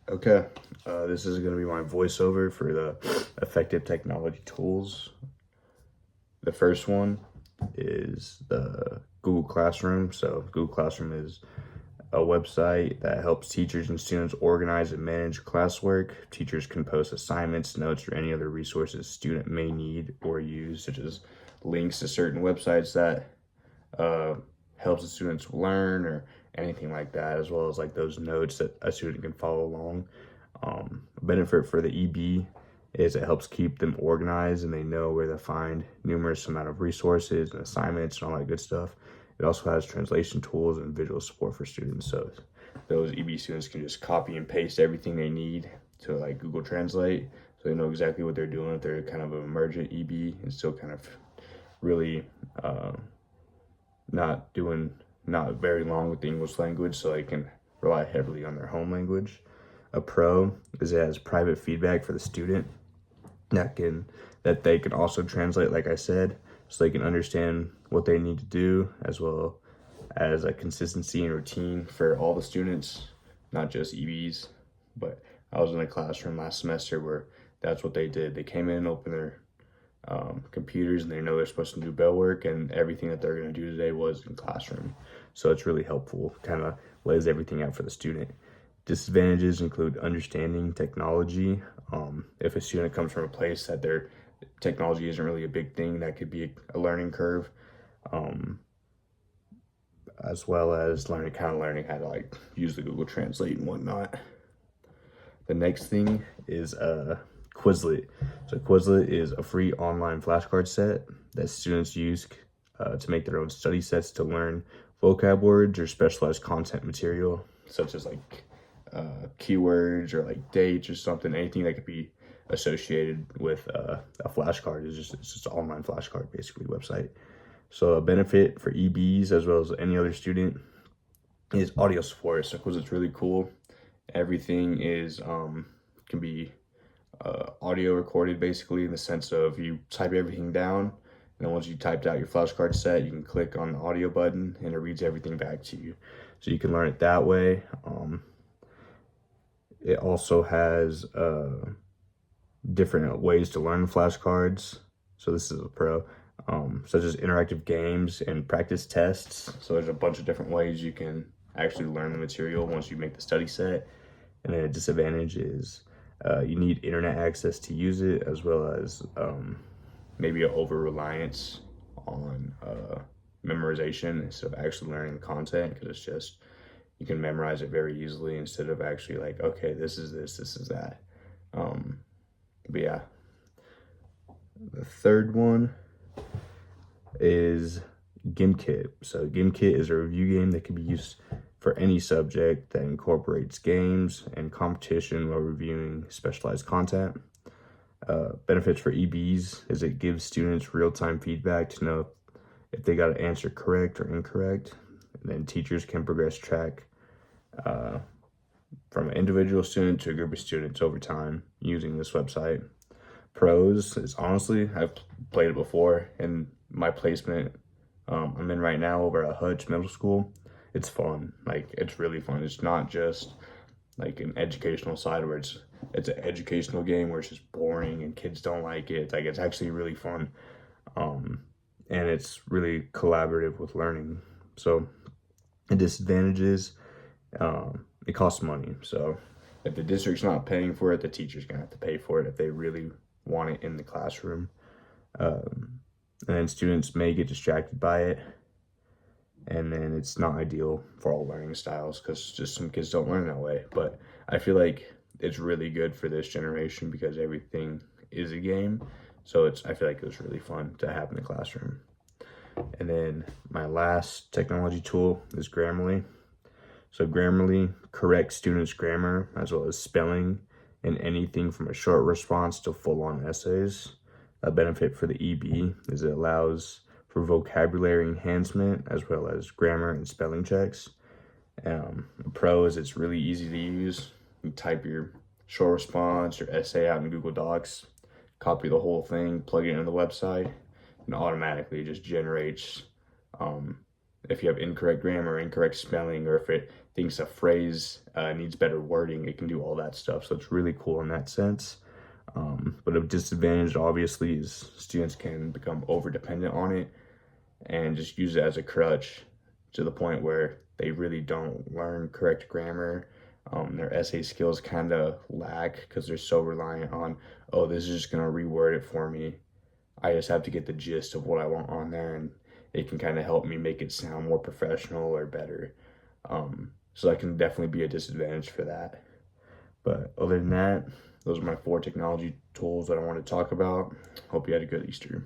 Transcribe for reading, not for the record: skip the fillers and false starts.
Okay, this is going to be my voiceover for the effective technology tools. The first one is the Google Classroom. So, Google Classroom is a website that helps teachers and students organize and manage classwork. Teachers can post assignments, notes, or any other resources student may need or use, such as links to certain websites that uh, helps the students learn or anything like that, as well as like those notes that a student can follow along. Benefit for the EB is it helps keep them organized and they know where to find numerous amount of resources and assignments and all that good stuff. It also has translation tools and visual support for students, so those EB students can just copy and paste everything they need to like Google Translate, so they know exactly what they're doing if they're kind of an emergent EB and still kind of really not very long with the English language, so they can rely heavily on their home language. A pro is it has private feedback for the student that they can also translate, like I said, so they can understand what they need to do, as well as a consistency and routine for all the students, not just EBs. But I was in a classroom last semester where that's what they did. They came in, opened their computers, and they know they're supposed to do bell work, and everything that they're going to do today was in classroom. So it's really helpful, kind of lays everything out for the student. Disadvantages include understanding technology. If a student comes from a place that their technology isn't really a big thing, that could be a learning curve, as well as learning how to like use the Google Translate and whatnot. The next thing is Quizlet. So Quizlet is a free online flashcard set that students use to make their own study sets to learn vocab words or specialized content material, such as like keywords or like dates or something. Anything that could be associated with a flashcard is just an online flashcard, basically, website. So a benefit for EBs as well as any other student is audio support. So Quizlet's really cool. Everything is can be audio recorded, basically, in the sense of you type everything down, and then once you typed out your flashcard set, you can click on the audio button and it reads everything back to you, so you can learn it that way. It also has different ways to learn flashcards, so this is a pro, such as interactive games and practice tests. So there's a bunch of different ways you can actually learn the material once you make the study set. And then a disadvantage is you need internet access to use it, as well as maybe an over reliance on memorization instead of actually learning the content, because it's just you can memorize it very easily instead of actually like, okay, this is that. But yeah, the third one is Gimkit. So Gimkit is a review game that can be used for any subject that incorporates games and competition while reviewing specialized content. Benefits for EBs is it gives students real-time feedback to know if they got an answer correct or incorrect. And then teachers can progress track from an individual student to a group of students over time using this website. Pros is honestly, I've played it before in my placement I'm in right now over at Hutch Middle School. It's fun. Like, it's really fun. It's not just like an educational side where it's an educational game where it's just boring and kids don't like it. It's like it's actually really fun. And it's really collaborative with learning. So the disadvantages, it costs money. So if the district's not paying for it, the teacher's gonna have to pay for it if they really want it in the classroom. And then students may get distracted by it, and then it's not ideal for all learning styles because just some kids don't learn that way. But I feel like it's really good for this generation because everything is a game. So I feel like it was really fun to have in the classroom. And then my last technology tool is Grammarly. So Grammarly corrects students' grammar as well as spelling in anything from a short response to full-on essays. A benefit for the EB is it allows for vocabulary enhancement as well as grammar and spelling checks. Pro is it's really easy to use. You type your short response or essay out in Google Docs, copy the whole thing, plug it into the website, and automatically just generates if you have incorrect grammar, incorrect spelling, or if it thinks a phrase needs better wording, it can do all that stuff. So it's really cool in that sense. But a disadvantage, obviously, is students can become over dependent on it and just use it as a crutch to the point where they really don't learn correct grammar. Their essay skills kind of lack because they're so reliant on, oh, this is just going to reword it for me. I just have to get the gist of what I want on there, and it can kind of help me make it sound more professional or better. So that can definitely be a disadvantage for that. But other than that, those are my 4 technology tools that I want to talk about. Hope you had a good Easter.